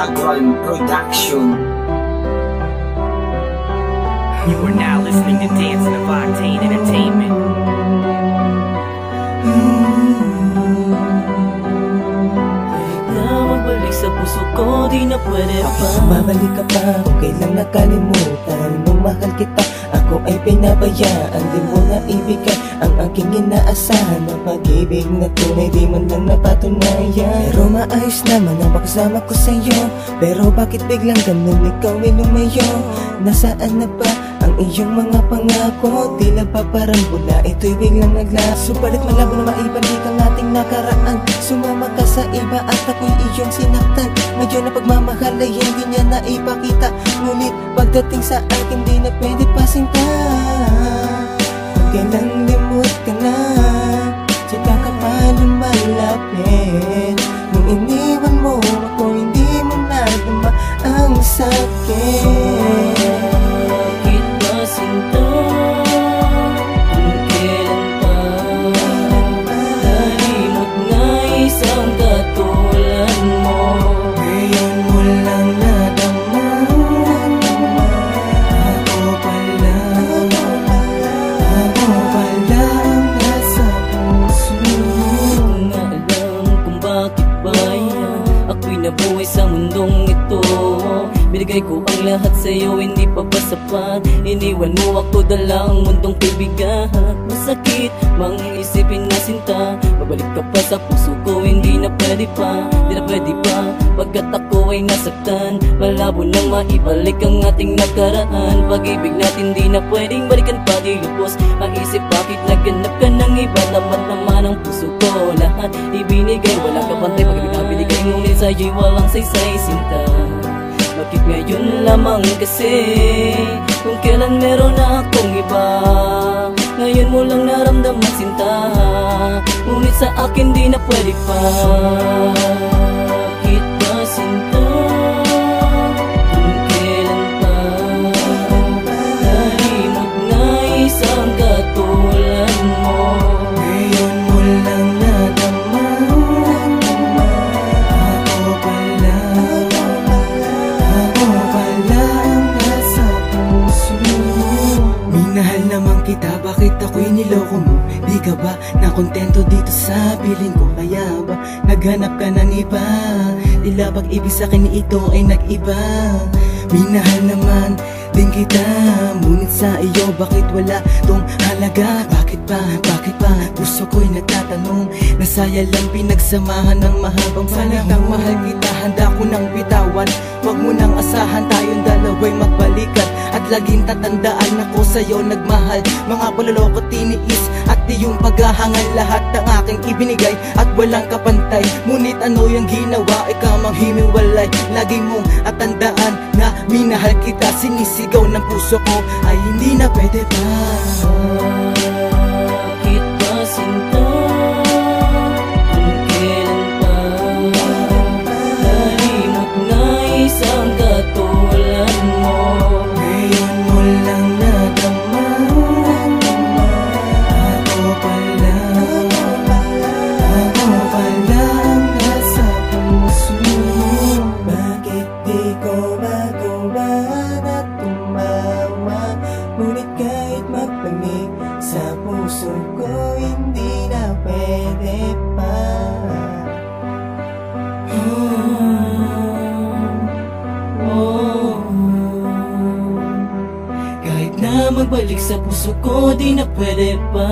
Sagral Production. You are now listening to Dancing of Octane Entertainment. Magbalik sa puso ko, di na pwede pa. Mabalik ka pa, kung kailang nakalimutan nung mahal kita. Ako ay pinabayaan, di mo na ibigay ang aking inaasahan. Ang pag-ibig na tunay, di man lang napatunayan. Pero maayos naman ang pakasama ko sa'yo. Pero bakit biglang ganun ikaw ay lumayo? Nasaan na ba ang iyong mga pangako? Tila ba parang bula, ito'y biglang naglaso. Subalit malabo na maibalik ang ating nakaraan. Sumama ka sa iba at ako'y iyong sinaktan. Ngayon na pagmamahal ay hindi niya naipakita. Ngunit pagdating sa akin di na pwede pasinta. Kung kailang limot ka na, tsaka ka pa lumalapit. Nung iniwan mo ako, hindi mo nadama ang sakit. Bakit ba sinta? Kung kailan pa nalimot na isang katulad mo. Ngayon mo lang nadama, ako pala ang nasa puso mo. Kung nga alam kung bakit ba yan ako'y nabuhay sa mundong ito. Binigay ko ang lahat sa'yo, hindi pa ba sapat? Iniwan mo ako, dala ang mundong kaibigan. Masakit mang isipin na sinta, babalik ka pa sa puso ko, hindi na pwede pa. Hindi na pwede pa, pagkat ako ay nasaktan. Malabo nang maibalik ang ating nakaraan. Pag-ibig natin di na pwedeng balikan pa, di lubos maisip bakit naghanap ka ng iba. Dapat naman ang puso ko lahat ibinigay. Walang kapantay, pag-ibig na binigay, ngunit sa'yo'y walang saysay sinta. Bakit ngayon lamang kasi? Kung kailan meron na akong iba, ngayon mo lang naramdaman sinta. Ngunit sa akin di na pwede pa. Bakit ba sinta? Kung kailan pa nalimot na isang katulad mo. Ngayon mo lang nadama, ako pala ang nasa puso mo. Minahal naman kita, bakit ako'y niloko mo? Di ka ba nakontento dito sa piling ko? Kaya ba naghanap ka ng iba? Tila pag-ibig sa'kin ito ay nag-iba. Minahal naman din kita, ngunit sa iyo bakit wala tong halaga? Bakit ba puso ko'y nagtatanong, nasaya lang pinagsamahan ng mahabang panahon. Mahal kita, handa ko nang bitawan. Huwag mo nang asahan, tayong dalawa'y magbalikan. At laging tatandaan ako sa'yo nagmahal. Mga paluloko tiniis at iyong paghahangal, lahat ng aking ibinigay at walang kapantay. Ngunit ano yung ginawa, ikaw mang himiwalay. Lagi mong at tandaan na minahal kita. Sinisigaw ng puso ko ay hindi na pwede pa. Bakit ba sinta? Kung kailan pa nalimot na isang katulad mo. Ngayon mo lang nadama, ako pala ang nasa puso mo. Bakit di ko magawa na tumawa? Ngunit kahit magpanik sa puso ko, hindi na pwede pa. Kahit na magbalik sa puso ko, di na pwede pa.